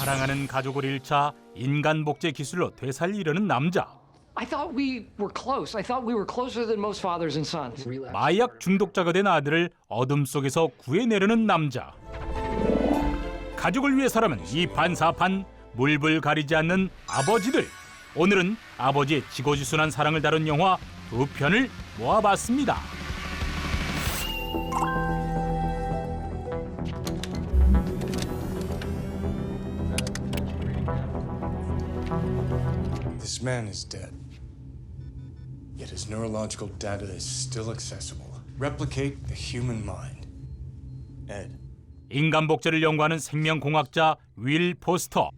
사랑하는 가족을 잃자 인간 복제 기술로 되살리려는 남자. I thought we were close. I thought we were closer than most fathers and sons. 마약 중독자가 된 아들을 어둠 속에서 구해내려는 남자. 가족을 위해서라면 이 반사판 물불 가리지 않는 아버지들. 오늘은 아버지의 지고지순한 사랑을 다룬 영화 두 편을 모아봤습니다. This man is dead. Yet his neurological data is still accessible. Replicate the human mind. Ed. 인간 복제를 연구하는 생명공학자 윌 포스터.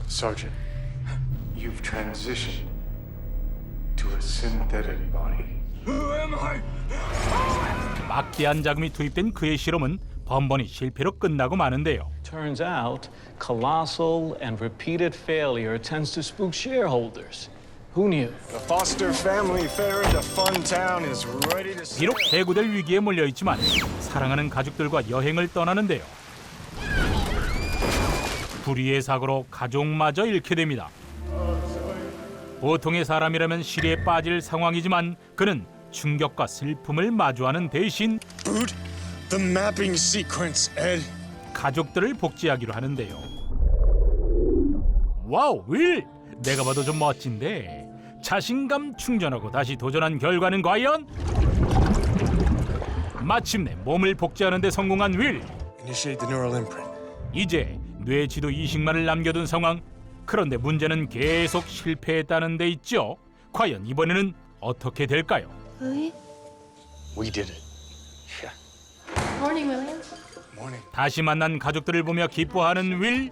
Sergeant, you've transitioned to a synthetic body. Who am I? 막대한 자금이 투입된 그의 실험은 번번이 실패로 끝나고 마는데요. Turns out, colossal and repeated failure tends to spook shareholders. Who knew? The Foster family fair in the fun town is ready to 비록 해고될 위기에 몰려있지만 사랑하는 가족들과 여행을 떠나는데요. 불의의 사고로 가족마저 잃게 됩니다. 보통의 사람이라면 실에 빠질 상황이지만 그는 충격과 슬픔을 마주하는 대신 boot the mapping sequence, Ed. 가족들을 복제하기로 하는데요. 와우, 윌! 내가 봐도 좀 멋진데 자신감 충전하고 다시 도전한 결과는 과연? 마침내 몸을 복제하는 데 성공한 윌. Initiate the neural imprint. 이제 뇌 지도 이식만을 남겨둔 상황. 그런데 문제는 계속 실패했다는 데 있죠. 과연 이번에는 어떻게 될까요? William? We did it. Morning, William. Morning. 다시 만난 가족들을 보며 기뻐하는 윌.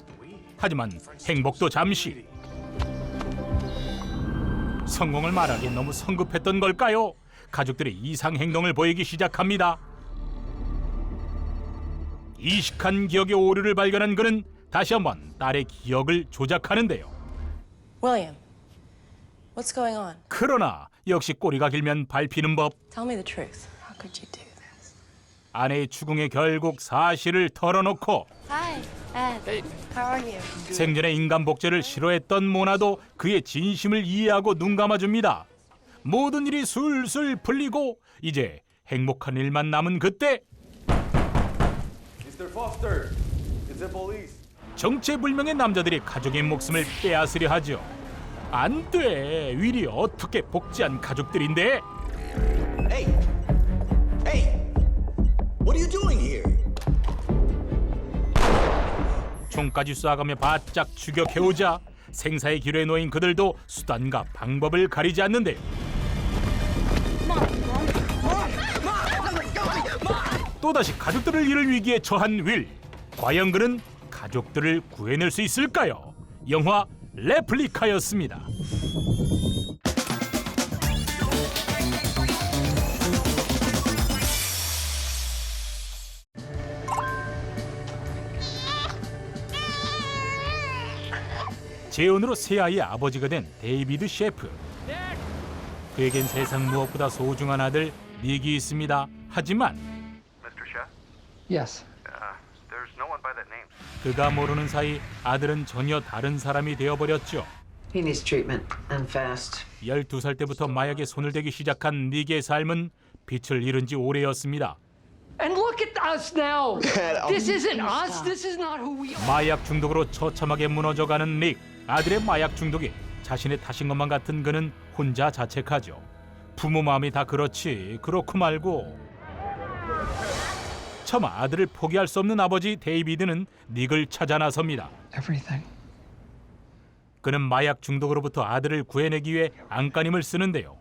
하지만 행복도 잠시. 성공을 말하기엔 너무 성급했던 걸까요? 가족들의 이상 행동을 보이기 시작합니다. 이식한 기억의 오류를 발견한 그는 다시 한번 딸의 기억을 조작하는데요. William, what's going on? 그러나 역시 꼬리가 길면 밟히는 법. Tell me the truth. How could you do this? 아내의 추궁에 결국 사실을 털어놓고 Hi, Ed. How are you? 생전에 인간 복제를 싫어했던 모나도 그의 진심을 이해하고 눈 감아줍니다. 모든 일이 술술 풀리고 이제 행복한 일만 남은 그때 Mr. Foster, it's the police. 정체불명의 남자들이 가족의 목숨을 빼앗으려 하죠. 안 돼. 윌이 어떻게 복제한 가족들인데? Hey! Hey! What are you doing here? 총까지 쏴가며 바짝 추격해오자 생사의 기로에 놓인 그들도 수단과 방법을 가리지 않는데요. 또다시 가족들을 잃을 위기에 처한 윌. 과연 그는 가족들을 구해낼 수 있을까요? 영화 레플리카였습니다. 재혼으로 세 아이의 아버지가 된 데이비드 셰프. 그에겐 세상 무엇보다 소중한 아들 닉이 있습니다. 하지만 Mr. Chef? Yes. There's no one by that name. 그가 모르는 사이 아들은 전혀 다른 사람이 되어버렸죠. He needs treatment and fast. 12살 때부터 마약에 손을 대기 시작한 닉의 삶은 빛을 잃은 지 오래였습니다. And look at us now. This isn't us. This is not who we are. 마약 중독으로 처참하게 무너져가는 닉. 아들의 마약 중독이 자신의 탓인 것만 같은 그는 혼자 자책하죠. 부모 마음이 다 그렇지 그렇고 말고. 차마 아들을 포기할 수 없는 아버지 데이비드는 닉을 찾아 나섭니다. Everything. 그는 마약 중독으로부터 아들을 구해내기 위해 안간힘을 쓰는데요.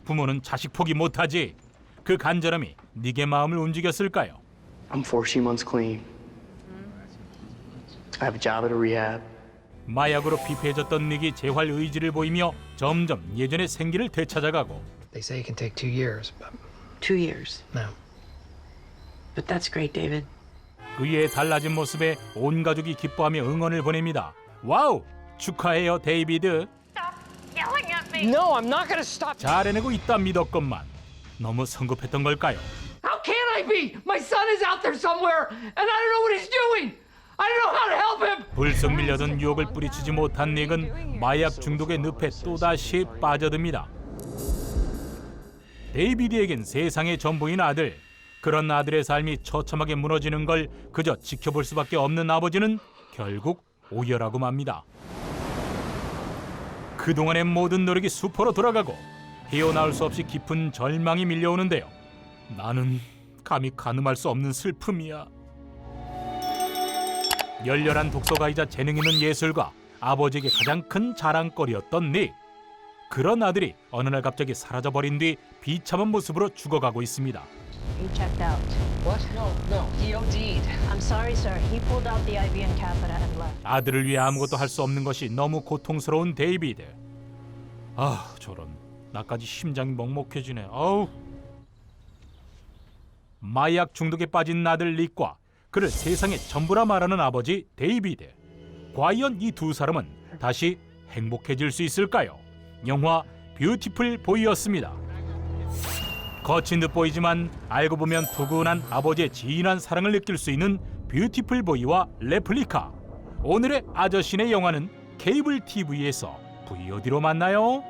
부모는 자식 포기 못하지. 그 간절함이 닉의 마음을 움직였을까요? I'm 14 months clean. I have a job at a rehab. 마약으로 피폐해졌던 닉이 재활 의지를 보이며 점점 예전의 생기를 되찾아가고 They say it can take 2 years, but 2 years. no. But that's great, David. 그의 달라진 모습에 온 가족이 기뻐하며 응원을 보냅니다. 와우! 축하해요, 데이비드. No, I'm not going to stop. 잘 해내고 있다 믿었건만 너무 성급했던 걸까요? How can I might be. My son is out there somewhere, and I don't know what he's doing. I don't know how to help him. 불쑥 밀려든 유혹을 뿌리치지 못한 닉은 마약 중독의 늪에 또다시 빠져듭니다. 데이비드에겐 세상의 전부인 아들. 그런 아들의 삶이 처참하게 무너지는 걸 그저 지켜볼 수밖에 없는 아버지는 결국 오열하고 맙니다. 그동안의 모든 노력이 수포로 돌아가고 헤어나올 수 없이 깊은 절망이 밀려오는데요. 나는 감히 가늠할 수 없는 슬픔이야. 열렬한 독서가이자 재능 있는 예술가, 아버지에게 가장 큰 자랑거리였던 닉. 그런 아들이 어느 날 갑자기 사라져버린 뒤 비참한 모습으로 죽어가고 있습니다. He checked out. What? No. He OD'd. I'm sorry, sir. He pulled out the IV and catheter and left. 아들을 위해 아무것도 할 수 없는 것이 너무 고통스러운 데이비드. 아, 저런. 나까지 심장이 먹먹해지네. 아우. 마약 중독에 빠진 아들 닉과 그를 세상의 전부라 말하는 아버지 데이비드. 과연 이 두 사람은 다시 행복해질 수 있을까요? 영화 뷰티풀 보이였습니다. 거친 듯 보이지만 알고 보면 푸근한 아버지의 진한 사랑을 느낄 수 있는 뷰티풀 보이와 레플리카. 오늘의 아저씨네 영화는 케이블 TV에서 VOD로 만나요.